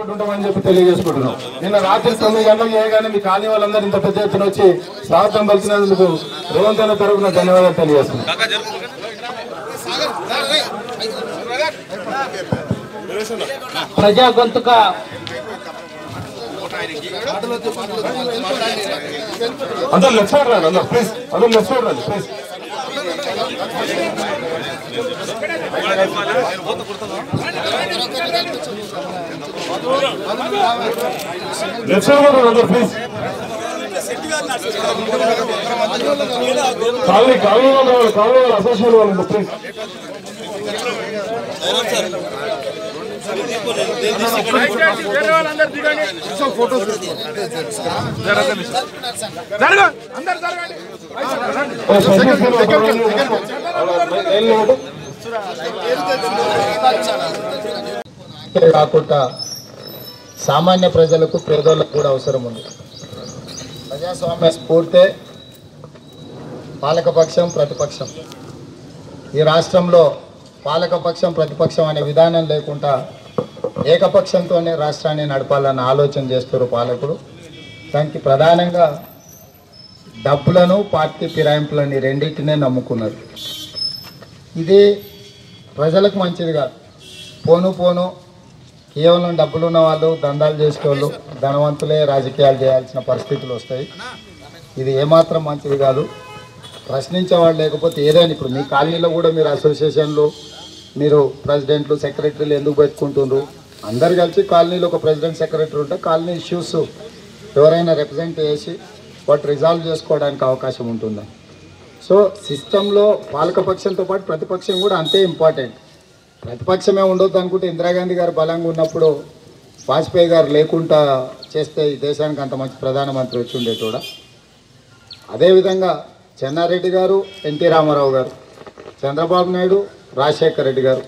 తోటి ఉంటామని చెప్పి తెలియజేసుకుంటున్నాం. నిన్న రాత్రి 9 గంటలకు చేయగానే మీ కాలనీ వాళ్ళందరూ ఇంత పెద్ద ఎత్తున వచ్చి స్వాగతం పలికినందుకు రేవంత్ అన్న తరఫున ధన్యవాదాలు తెలియజేస్తున్నాం. ప్రజా గొంతుక అందరూ లెఫ్ట్ సైడ్ రండి, అందరూ ప్లీజ్, అందరూ లెఫ్ట్ సైడ్ రండి ప్లీజ్. లెఫ్ట్ సైడ్ కూడా అందరూ ప్లీజ్. కాలనీ వాళ్ళు అసోసియేషన్ వాళ్ళు ప్లీజ్. కాకుండా సామాన్య ప్రజలకు పేదోళ్ళకు కూడా అవసరం ఉంది. ప్రజాస్వామ్య స్ఫూర్తే పాలకపక్షం ప్రతిపక్షం. ఈ రాష్ట్రంలో పాలకపక్షం ప్రతిపక్షం అనే విధానం లేకుండా ఏకపక్షంతోనే రాష్ట్రాన్ని నడపాలన్న ఆలోచన చేస్తారు పాలకులు. దానికి ప్రధానంగా డబ్బులను పార్టీ ఫిరాయింపులని రెండింటినే నమ్ముకున్నారు. ఇది ప్రజలకు మంచిది కాదు. పోను కేవలం డబ్బులు ఉన్న వాళ్ళు, దందాలు చేసేవాళ్ళు, ధనవంతులే రాజకీయాలు చేయాల్సిన పరిస్థితులు వస్తాయి. ఇది ఏమాత్రం మంచిది కాదు. ప్రశ్నించేవాళ్ళు లేకపోతే ఏదైనా ఇప్పుడు మీ కాలనీలో కూడా మీరు అసోసియేషన్లు, మీరు ప్రెసిడెంట్లు, సెక్రటరీలు ఎందుకు పెట్టుకుంటున్నారు? అందరు కలిసి కాలనీలో ఒక ప్రెసిడెంట్, సెక్రటరీ ఉంటే కాలనీ ఇష్యూస్ ఎవరైనా రిప్రజెంట్ చేసి వాటి రిజాల్వ్ చేసుకోవడానికి అవకాశం ఉంటుంది. సో సిస్టంలో పాలకపక్షంతో పాటు ప్రతిపక్షం కూడా అంతే ఇంపార్టెంట్. ప్రతిపక్షమే ఉండొద్దు అనుకుంటే ఇందిరాగాంధీ గారు బలంగా ఉన్నప్పుడు వాజ్పేయి గారు లేకుండా చేస్తే ఈ దేశానికి అంత మంచి ప్రధానమంత్రి వచ్చి ఉండేటోడా. అదేవిధంగా చెన్నారెడ్డి గారు, ఎన్టీ రామారావు గారు, చంద్రబాబు నాయుడు, రాజశేఖర రెడ్డి గారు,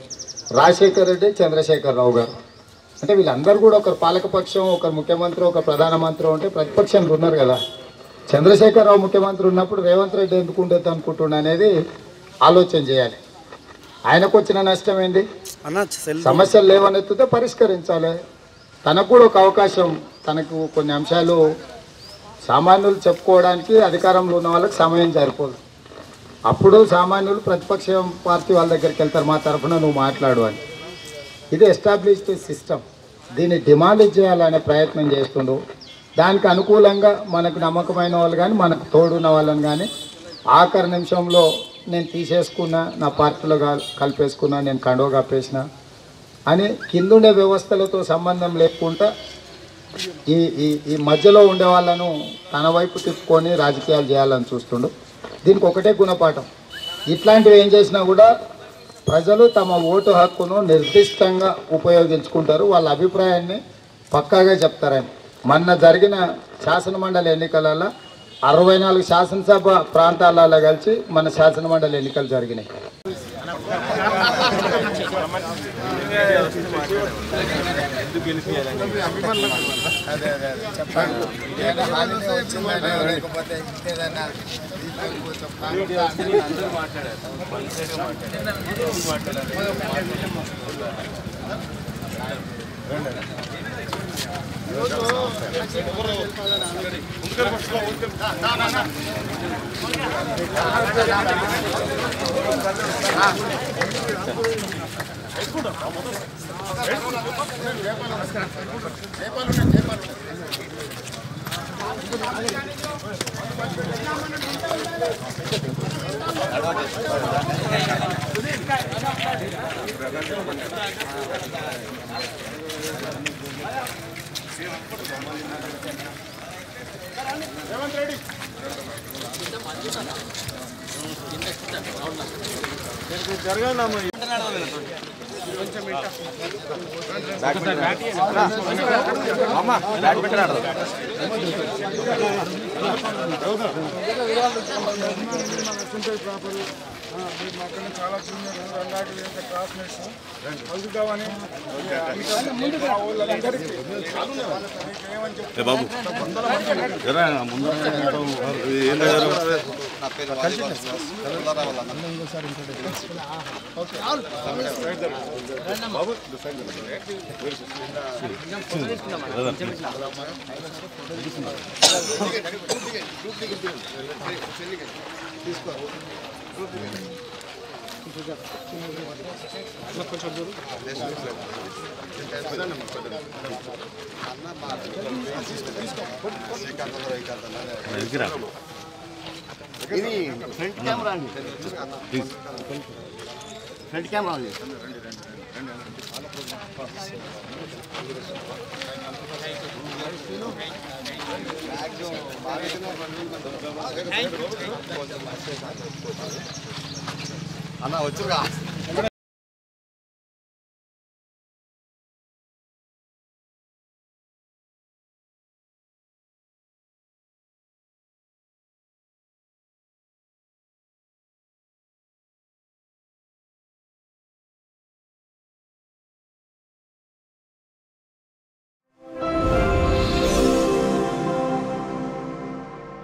రాజశేఖర రెడ్డి, చంద్రశేఖరరావు గారు, అంటే వీళ్ళందరూ కూడా ఒకరు పాలకపక్షం, ఒకరు ముఖ్యమంత్రి, ఒక ప్రధానమంత్రి ఉంటే ప్రతిపక్షంలో ఉన్నారు కదా. చంద్రశేఖరరావు ముఖ్యమంత్రి ఉన్నప్పుడు రేవంత్ రెడ్డి ఎందుకు ఉండేది అనుకుంటున్నా అనేది ఆలోచన చేయాలి. ఆయనకు వచ్చిన నష్టం ఏంటి? సమస్యలు లేవనెత్తితే పరిష్కరించాలి. తనకు కూడా ఒక అవకాశం, తనకు కొన్ని అంశాలు సామాన్యులు చెప్పుకోవడానికి అధికారంలో ఉన్న వాళ్ళకి సమయం సరిపోదు. అప్పుడు సామాన్యులు ప్రతిపక్షం పార్టీ వాళ్ళ దగ్గరికి వెళ్తారు, మా తరఫున నువ్వు మాట్లాడు అని. ఇది ఎస్టాబ్లిష్డ్ సిస్టమ్. దీన్ని డిమాండ్ చేయాలనే ప్రయత్నం చేస్తుండు. దానికి అనుకూలంగా మనకు నమ్మకమైన వాళ్ళు కానీ, మనకు తోడున్న వాళ్ళని కానీ ఆఖరి నిమిషంలో నేను తీసేసుకున్నా, నా పార్టీలో కలిపేసుకున్నా, నేను కండువ కప్పేసిన అని కిందుండే వ్యవస్థలతో సంబంధం లేకుండా ఈ మధ్యలో ఉండే వాళ్ళను తన వైపు తిప్పుకొని రాజకీయాలు చేయాలని చూస్తుండు. దీనికి ఒకటే గుణపాఠం, ఇట్లాంటివి ఏం చేసినా కూడా ప్రజలు తమ ఓటు హక్కును నిర్దిష్టంగా ఉపయోగించుకుంటారు. వాళ్ళ అభిప్రాయాన్ని పక్కాగా చెప్తారని. మొన్న జరిగిన శాసనమండలి ఎన్నికలలో 64 శాసనసభ ప్రాంతాలలో కలిసి మన శాసనమండలి ఎన్నికలు జరిగినాయి. రేవంత్ రెడ్డి జరగండి చాలా జూనియర్ రంగాటి క్లాస్మేట్స్ కలుద్దామని బాబు ముందు ఇది ఫ్రంట్ కెమెరా అండి, ఫ్రంట్ కెమెరా అండి. అన్న వచ్చుగా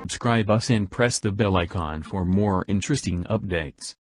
Subscribe us and press the bell icon for more interesting updates.